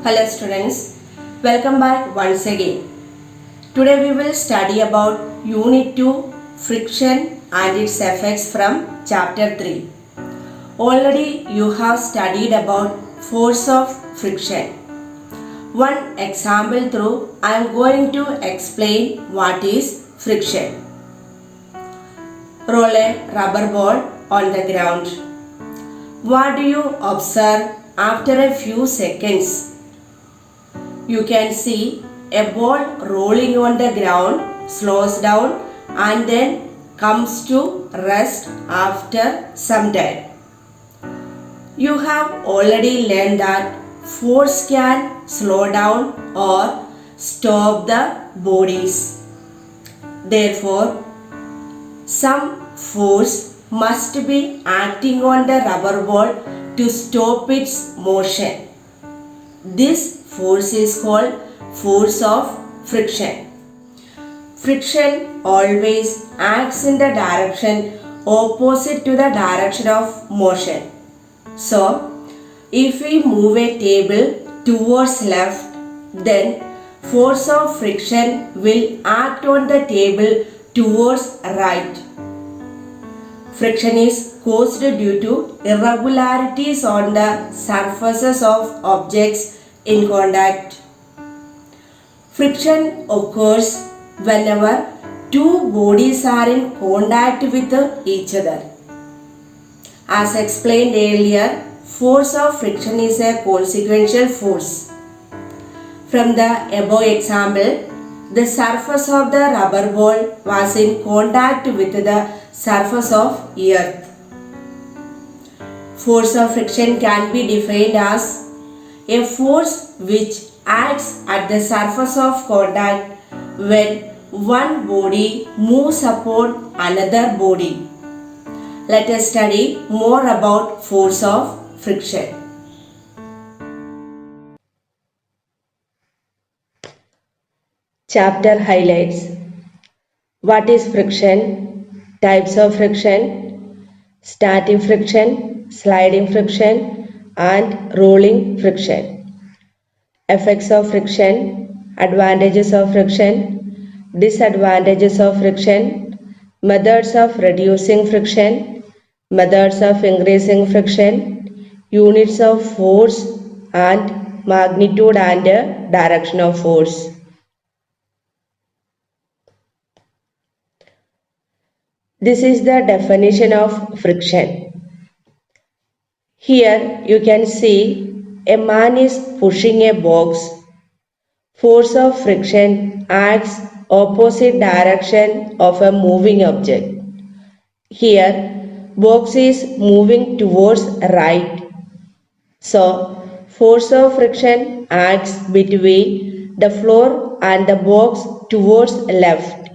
Hello students, welcome back once again. Today we will study about Unit 2 Friction and its effects from Chapter 3. Already you have studied about force of friction. One example through I am going to explain what is friction. Roll a rubber ball on the ground. What do you observe after a few seconds? You can see a ball rolling on the ground, slows down and then comes to rest after some time. You have already learned that force can slow down or stop the bodies. Therefore, some force must be acting on the rubber ball to stop its motion. This force is called force of friction. Friction always acts in the direction opposite to the direction of motion. So, if we move a table towards left, then force of friction will act on the table towards right. Friction is caused due to irregularities on the surfaces of objects in contact. Friction occurs whenever two bodies are in contact with each other. As explained earlier, force of friction is a consequential force. From the above example, the surface of the rubber ball was in contact with the surface of earth. Force of friction can be defined as a force which acts at the surface of contact when one body moves upon another body. Let us study more about force of friction. Chapter highlights: what is friction, types of friction, static friction, sliding friction, and rolling friction. Effects of friction, advantages of friction, disadvantages of friction, methods of reducing friction, methods of increasing friction, units of force and magnitude and direction of force. This is the definition of friction. Here you can see a man is pushing a box. Force of friction acts opposite direction of a moving object. Here, box is moving towards right. So, force of friction acts between the floor and the box towards left.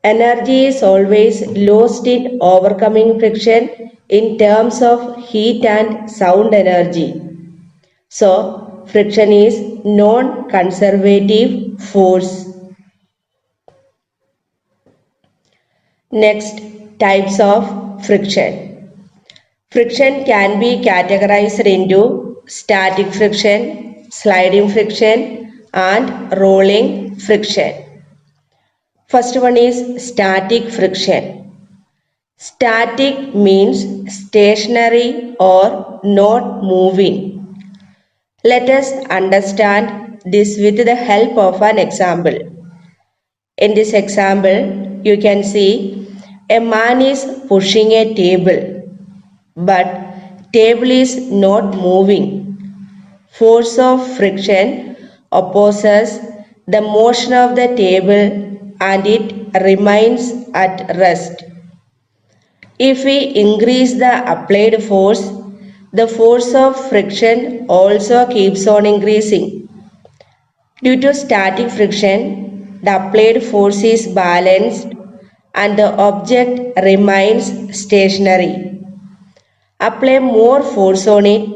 Energy is always lost in overcoming friction in terms of heat and sound energy. So, friction is non-conservative force. Next, types of friction. Friction can be categorized into static friction, sliding friction, and rolling friction. First one is static friction. Static means stationary or not moving. Let us understand this with the help of an example. In this example, you can see a man is pushing a table, but table is not moving. Force of friction opposes the motion of the table and it remains at rest. If we increase the applied force, the force of friction also keeps on increasing. Due to static friction, the applied force is balanced and the object remains stationary. Apply more force on it,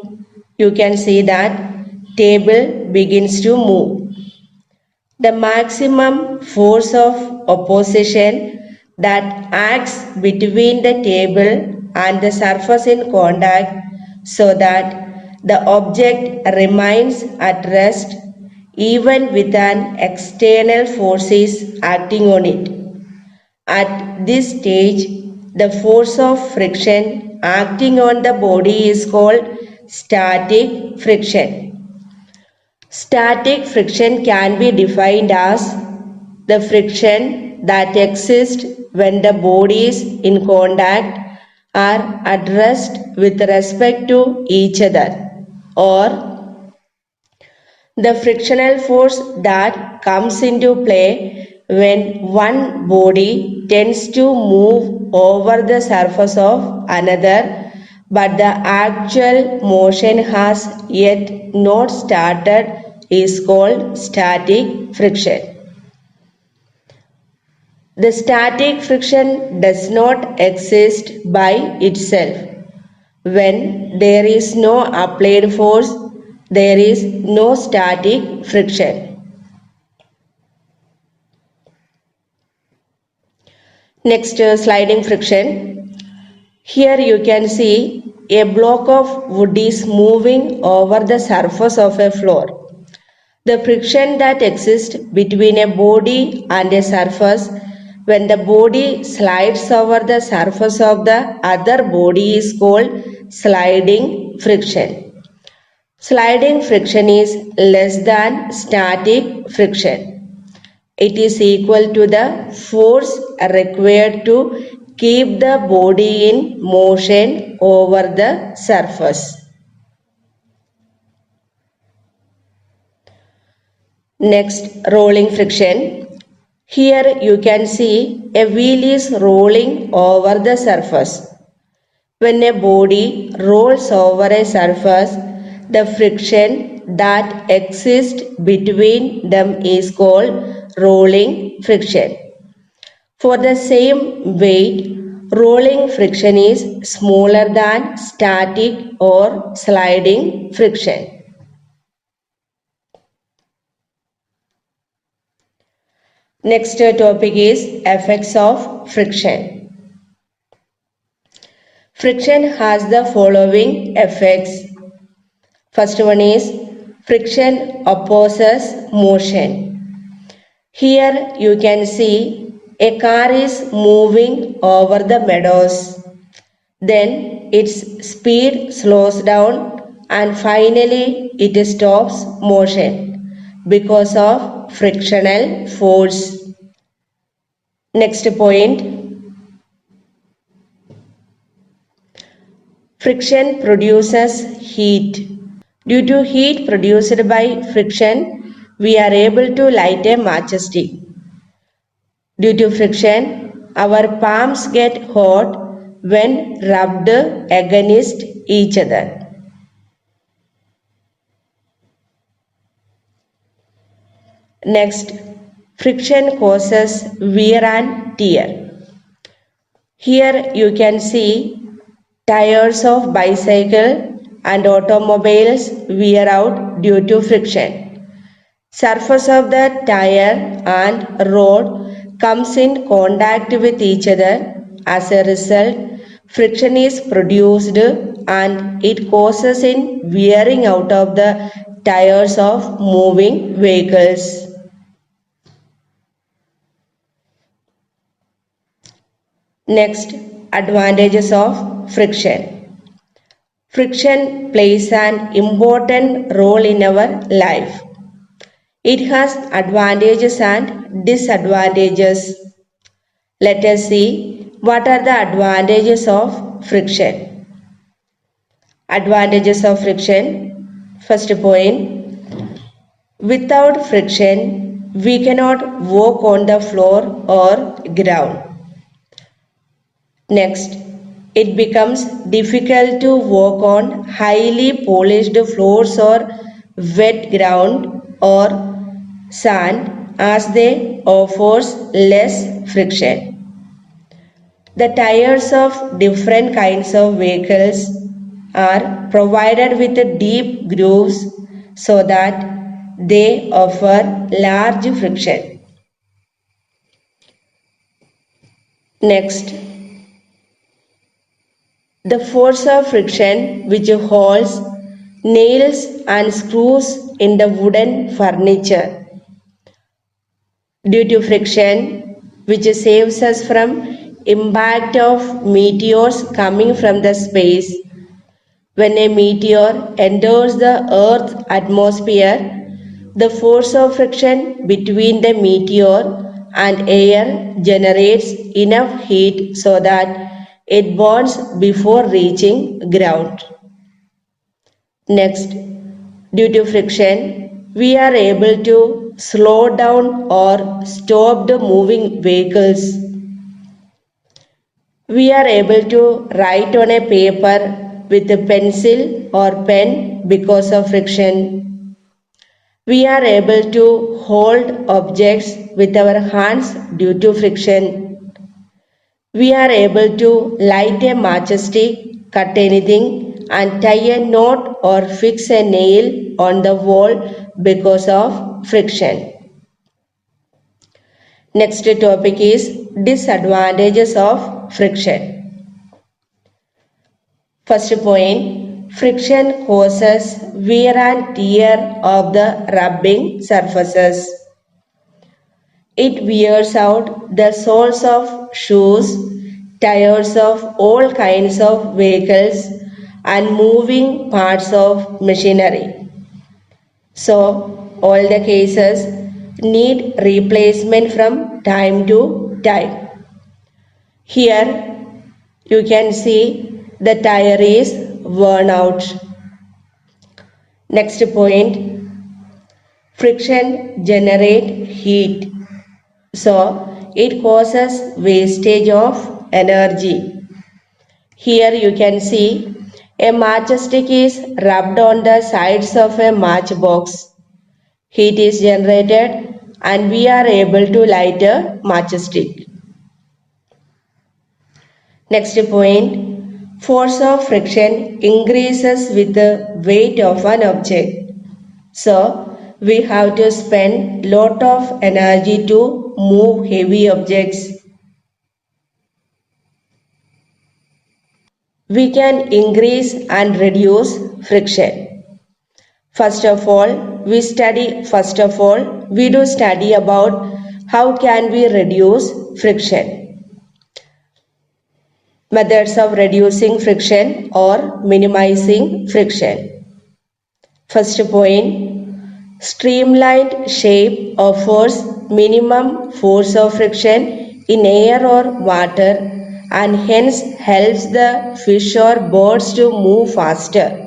you can see that table begins to move. The maximum force of opposition that acts between the table and the surface in contact so that the object remains at rest even with an external force is acting on it. At this stage, the force of friction acting on the body is called static friction. Static friction can be defined as the friction that exists when the bodies in contact are at rest with respect to each other, or the frictional force that comes into play when one body tends to move over the surface of another, but the actual motion has yet not started is called static friction. The static friction does not exist by itself. When there is no applied force, there is no static friction. Next, sliding friction. Here you can see a block of wood is moving over the surface of a floor. The friction that exists between a body and a surface when the body slides over the surface of the other body is called sliding friction. Sliding friction is less than static friction. It is equal to the force required to keep the body in motion over the surface. Next, rolling friction. Here you can see a wheel is rolling over the surface. When a body rolls over a surface, the friction that exists between them is called rolling friction. For the same weight, rolling friction is smaller than static or sliding friction. Next topic is effects of friction. Friction has the following effects. First one is friction opposes motion. Here you can see a car is moving over the meadows. Then its speed slows down and finally it stops motion because of frictional force. Next point, friction produces heat. Due to heat produced by friction, we are able to light a matchstick. Due to friction, our palms get hot when rubbed against each other. Next, friction causes wear and tear. Here you can see tires of bicycle and automobiles wear out due to friction. Surface of the tire and road comes in contact with each other. As a result, friction is produced and it causes in wearing out of the tires of moving vehicles. Next, advantages of friction. Friction plays an important role in our life. It has advantages and disadvantages. Let us see what are the advantages of friction. Advantages of friction. First point, without friction, we cannot walk on the floor or ground. Next, it becomes difficult to walk on highly polished floors or wet ground or sand as they offers less friction. The tires of different kinds of vehicles are provided with deep grooves so that they offer large friction. Next, the force of friction which holds nails and screws in the wooden furniture due to friction, which saves us from impact of meteors coming from the space. When a meteor enters the Earth's atmosphere, the force of friction between the meteor and air generates enough heat so that it burns before reaching ground. Next, due to friction, we are able to slow down or stop the moving vehicles. We are able to write on a paper with a pencil or pen because of friction. We are able to hold objects with our hands due to friction. We are able to light a matchstick, cut anything, and tie a knot or fix a nail on the wall because of friction. Next topic is disadvantages of friction. First point, friction causes wear and tear of the rubbing surfaces. It wears out the soles of shoes, tires of all kinds of vehicles, and moving parts of machinery. So, all the cases need replacement from time to time. Here, you can see the tire is worn out. Next point, friction generate heat. So, it causes wastage of energy. Here you can see a matchstick is rubbed on the sides of a matchbox. Heat is generated and we are able to light a matchstick. Next point, force of friction increases with the weight of an object. So, we have to spend lot of energy to move heavy objects. We can increase and reduce friction. First of all, we do study about how can we reduce friction. Methods of reducing friction or minimizing friction. First point, streamlined shape offers minimum force of friction in air or water and hence helps the fish or birds to move faster.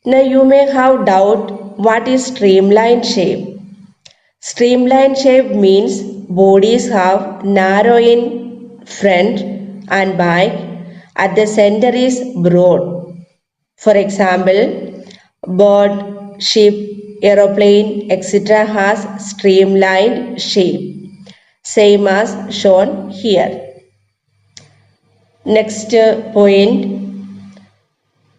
Now you may have doubt what is streamlined shape. Streamlined shape means bodies have narrow in front and back, at the center is broad. For example, bird, ship, aeroplane, etc. has streamlined shape, same as shown here. Next point,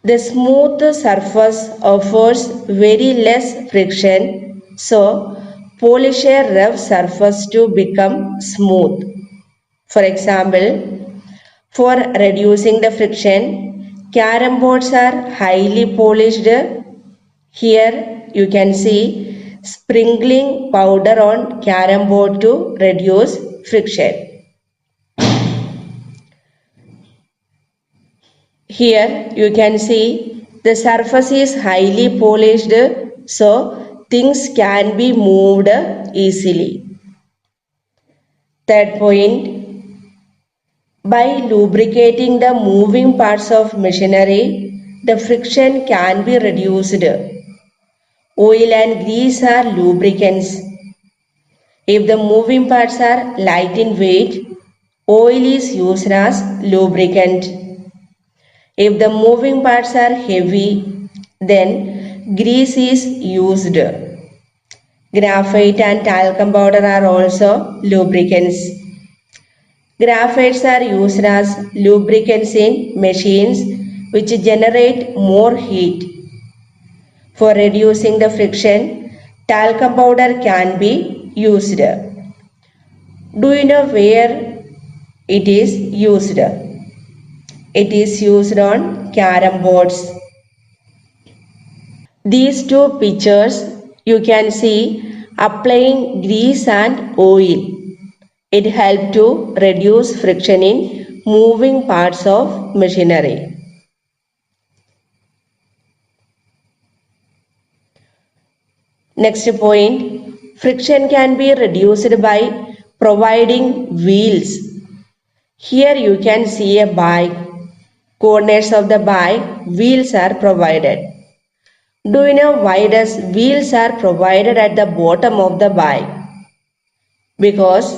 the smooth surface offers very less friction, so polish a rough surface to become smooth. For example, for reducing the friction, carom boards are highly polished. Here you can see sprinkling powder on carom board to reduce friction. Here you can see the surface is highly polished, so things can be moved easily. Third point, by lubricating the moving parts of machinery, the friction can be reduced. Oil and grease are lubricants. If the moving parts are light in weight, oil is used as lubricant. If the moving parts are heavy, then grease is used. Graphite and talcum powder are also lubricants. Graphites are used as lubricants in machines which generate more heat. For reducing the friction, talcum powder can be used. Do you know where it is used? It is used on carom boards. These two pictures you can see applying grease and oil. It helps to reduce friction in moving parts of machinery. Next point, friction can be reduced by providing wheels. Here you can see a bike. Corners of the bike, wheels are provided. Do you know why does wheels are provided at the bottom of the bike? Because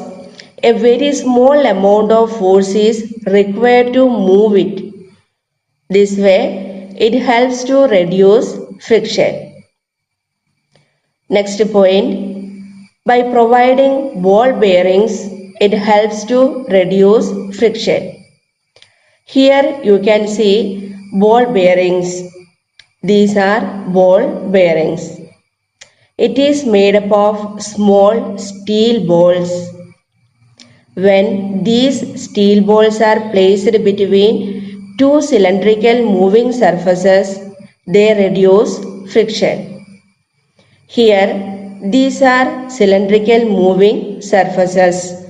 a very small amount of force is required to move it. This way, it helps to reduce friction. Next point, by providing ball bearings, it helps to reduce friction. Here you can see ball bearings. These are ball bearings. It is made up of small steel balls. When these steel balls are placed between two cylindrical moving surfaces, they reduce friction. Here, these are cylindrical moving surfaces.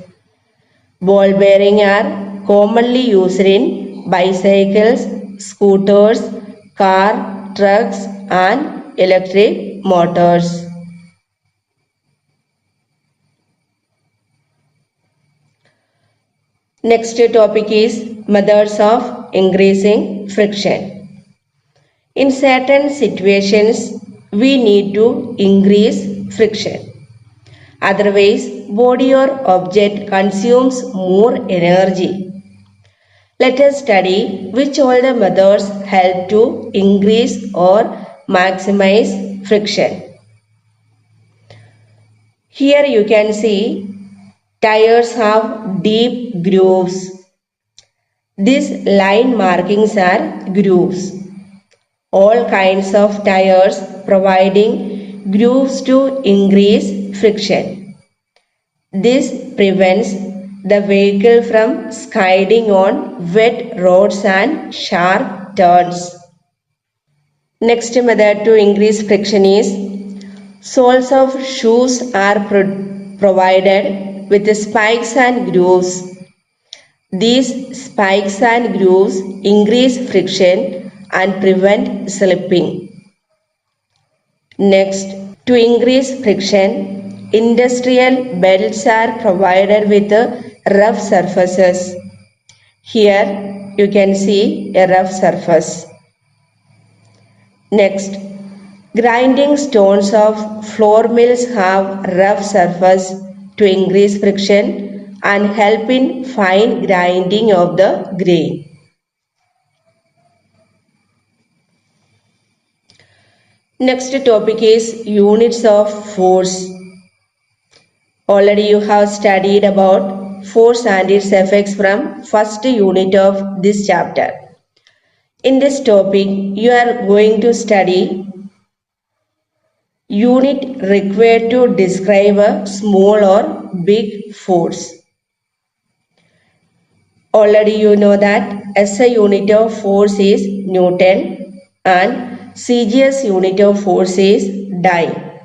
Ball bearings are commonly used in bicycles, scooters, car, trucks and electric motors. Next topic is methods of increasing friction. In certain situations, we need to increase friction. Otherwise, body or object consumes more energy. Let us study which all the methods help to increase or maximize friction. Here you can see tires have deep grooves. These line markings are grooves. All kinds of tires providing grooves to increase friction. This prevents the vehicle from skidding on wet roads and sharp turns. Next method to increase friction is soles of shoes are provided with spikes and grooves. These spikes and grooves increase friction and prevent slipping. Next, to increase friction, industrial belts are provided with rough surfaces. Here you can see a rough surface. Next, grinding stones of flour mills have rough surface to increase friction and help in fine grinding of the grain. Next topic is units of force. Already you have studied about force and its effects from first unit of this chapter. In this topic, you are going to study unit required to describe a small or big force. Already you know that SI unit of force is Newton and CGS unit of force is Dyne.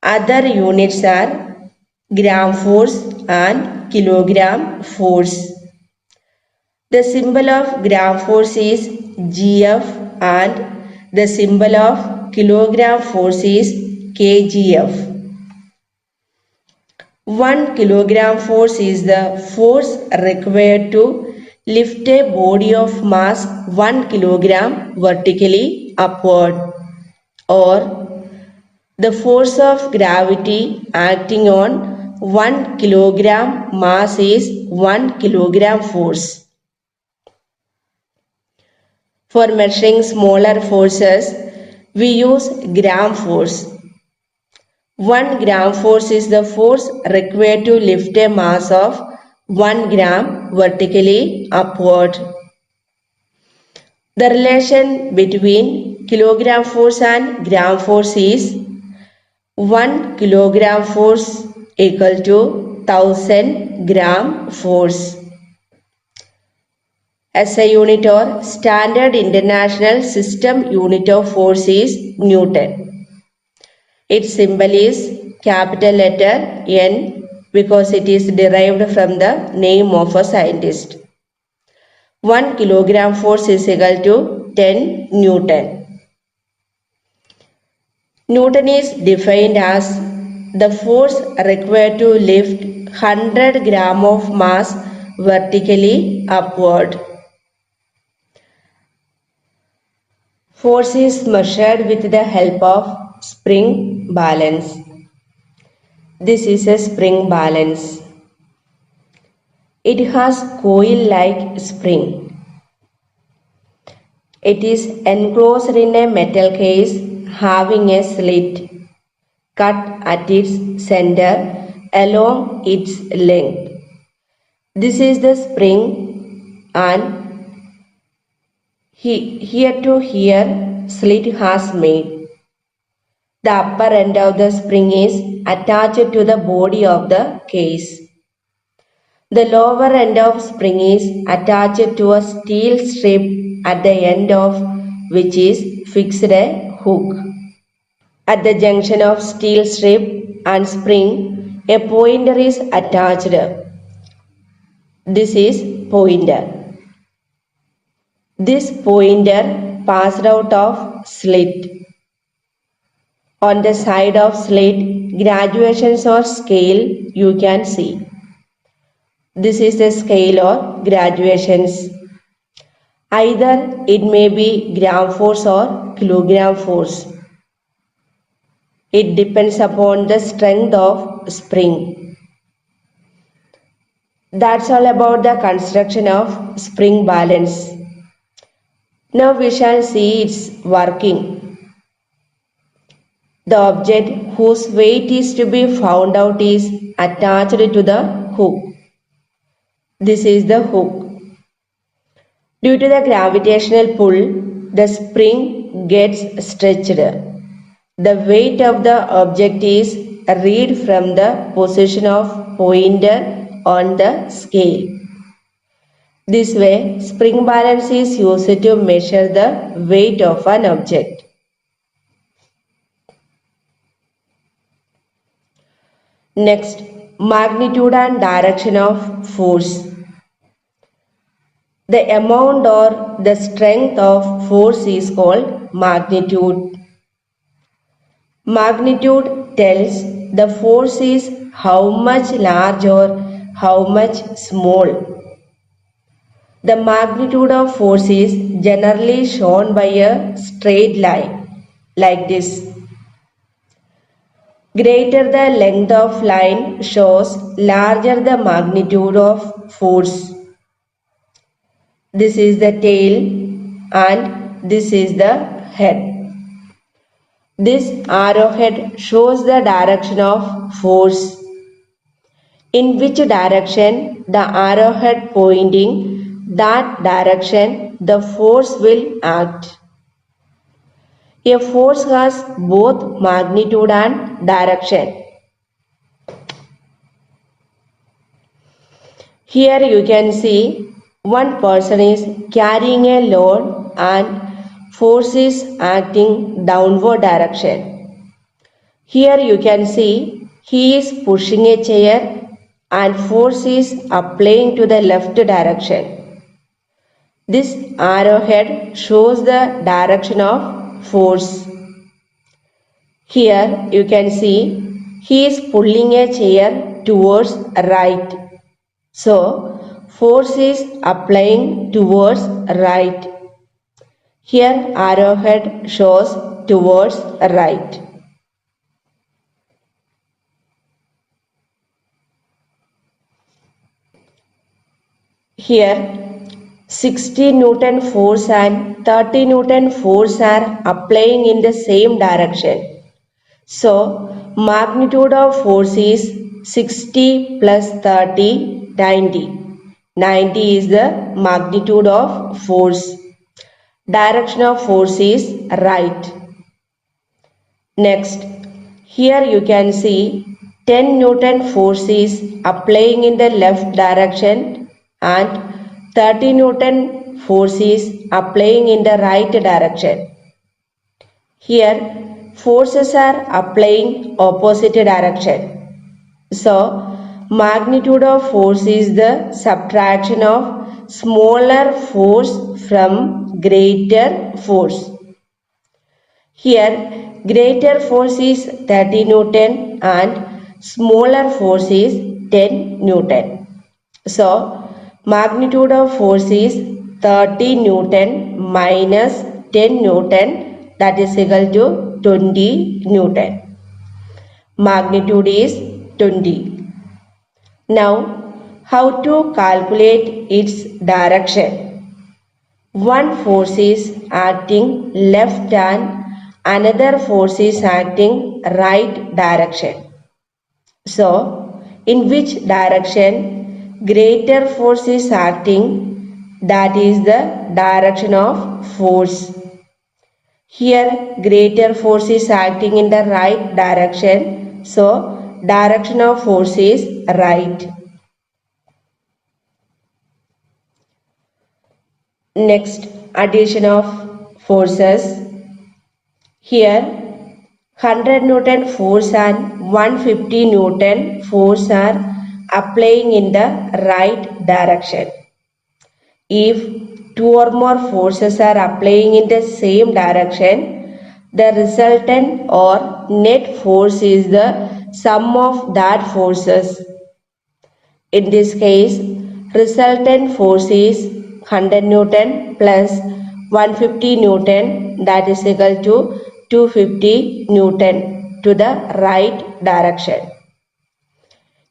Other units are gram force and kilogram force. The symbol of gram force is GF and the symbol of kilogram force is KGF. 1 kilogram force is the force required to lift a body of mass 1 kilogram vertically upward, or the force of gravity acting on 1 kilogram mass is 1 kilogram force. For measuring smaller forces, we use gram force. 1 gram force is the force required to lift a mass of 1 gram vertically upward. The relation between kilogram force and gram force is 1 kilogram force equal to 1000 gram force. SI unit or Standard International System Unit of Force is Newton. Its symbol is capital letter N because it is derived from the name of a scientist. 1 kilogram force is equal to 10 Newton. Newton is defined as the force required to lift 100 gram of mass vertically upward. Force is measured with the help of spring balance. This is a spring balance. It has coil-like spring. It is enclosed in a metal case having a slit cut at its center along its length. This is the spring, and here to here slit has made. The upper end of the spring is attached to the body of the case. The lower end of spring is attached to a steel strip at the end of which is fixed a hook. At the junction of steel strip and spring, a pointer is attached. This is pointer. This pointer passed out of slit. On the side of slit, graduations or scale you can see. This is the scale or graduations. Either it may be gram force or kilogram force. It depends upon the strength of spring. That's all about the construction of spring balance. Now we shall see its working. The object whose weight is to be found out is attached to the hook. This is the hook. Due to the gravitational pull, the spring gets stretched. The weight of the object is read from the position of pointer on the scale. This way, spring balance is used to measure the weight of an object. Next, magnitude and direction of force. The amount or the strength of force is called magnitude. Magnitude tells the force is how much large or how much small. The magnitude of force is generally shown by a straight line like this. Greater the length of line shows larger the magnitude of force. This is the tail and this is the head. This arrowhead shows the direction of force. In which direction the arrowhead pointing, that direction the force will act. A force has both magnitude and direction. Here you can see one person is carrying a load and force is acting downward direction. Here you can see he is pushing a chair and force is applying to the left direction. This arrowhead shows the direction of force. Here you can see he is pulling a chair towards right. So force is applying towards right. Here arrowhead shows towards right. Here 60 Newton force and 30 Newton force are applying in the same direction. So magnitude of force is 60 plus 30, 90. 90 is the magnitude of force. Direction of force is right. Next, here you can see 10 Newton force is applying in the left direction and 30 Newton force is applying in the right direction. Here forces are applying opposite direction. So magnitude of force is the subtraction of smaller force from greater force. Here greater force is 30 Newton and smaller force is 10 Newton. So magnitude of force is 30 Newton minus 10 Newton, that is equal to 20 Newton. Magnitude is 20. Now how to calculate its direction? One force is acting left and another force is acting right direction. So in which direction greater force is acting, that is the direction of force. Here greater force is acting in the right direction, so direction of force is right. Next, addition of forces. Here 100 Newton force and 150 Newton force are applying in the right direction. If two or more forces are applying in the same direction, the resultant or net force is the sum of that forces. In this case, resultant force is 100 Newton plus 150 Newton, that is equal to 250 Newton to the right direction.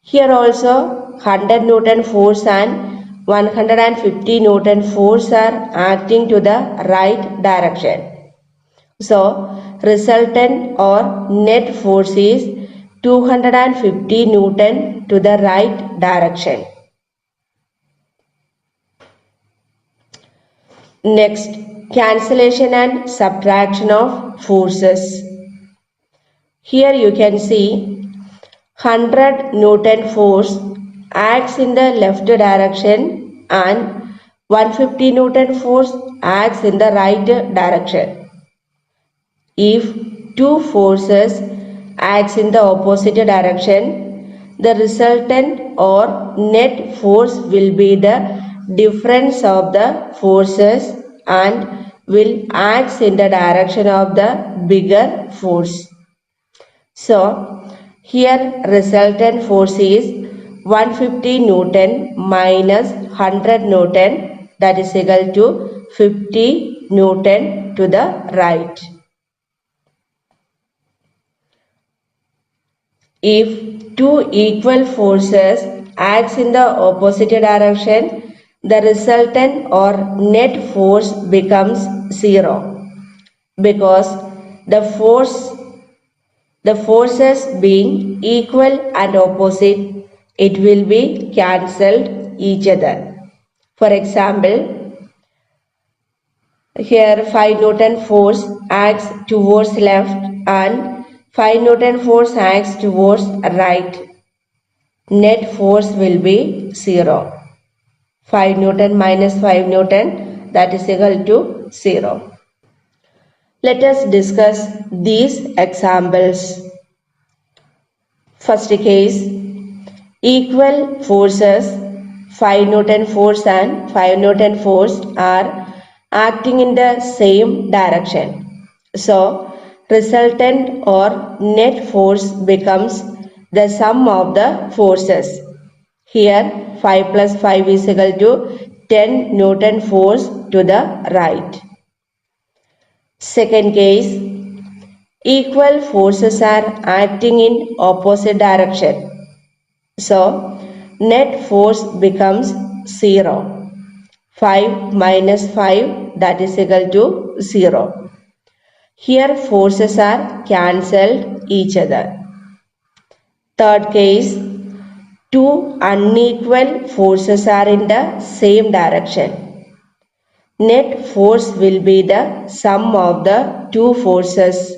Here also 100 Newton force and 150 Newton force are acting to the right direction. So resultant or net force is 250 Newton to the right direction. Next, cancellation and subtraction of forces. Here you can see 100 Newton force acts in the left direction and 150 Newton force acts in the right direction. If two forces acts in the opposite direction, the resultant or net force will be the difference of the forces and will act in the direction of the bigger force. So here resultant force is 150 Newton minus 100 Newton, that is equal to 50 Newton to the right. If two equal forces acts in the opposite direction, the resultant or net force becomes 0 because the forces being equal and opposite, it will be cancelled each other. For example, here 5 Newton force acts towards left and 5 Newton force acts towards right. Net force will be 0. 5 Newton minus 5 Newton, that is equal to 0. Let us discuss these examples. First case, equal forces 5 Newton force and 5 Newton force are acting in the same direction. So resultant or net force becomes the sum of the forces. Here 5 plus 5 is equal to 10 Newton force to the right. Second case, equal forces are acting in opposite direction. So net force becomes 0. 5 minus 5, that is equal to 0. Here forces are cancelled each other. Third case, two unequal forces are in the same direction. Net force will be the sum of the two forces,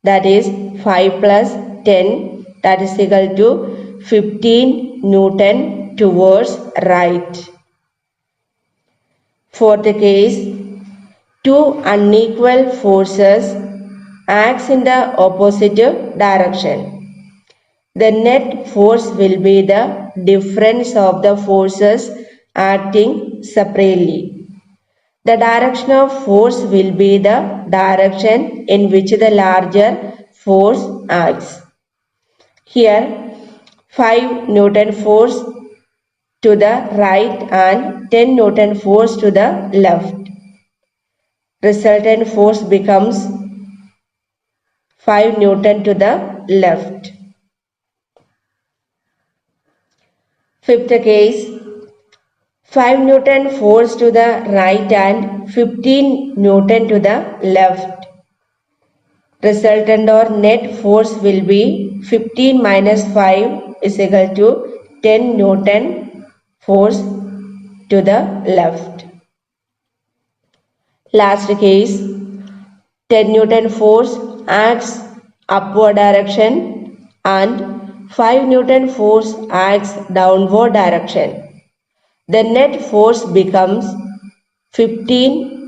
that is 5 plus 10, that is equal to 15 Newton towards right. Fourth case, two unequal forces acts in the opposite direction. The net force will be the difference of the forces acting separately. The direction of force will be the direction in which the larger force acts. Here, 5 Newton force to the right and 10 Newton force to the left. Resultant force becomes 5 Newton to the left. Fifth case, 5 Newton force to the right and 15 Newton to the left. Resultant or net force will be 15 minus 5 is equal to 10 Newton force to the left. Last case, 10 Newton force acts upward direction and 5 Newton force acts downward direction. The net force becomes 10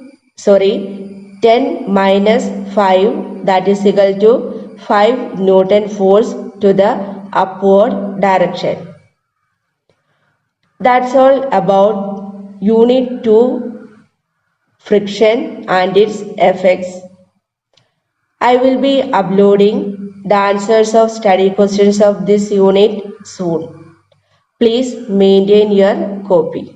minus 5, that is equal to 5 Newton force to the upward direction. That's all about Unit 2 friction and its effects. I will be uploading the answers of study questions of this unit soon. Please maintain your copy.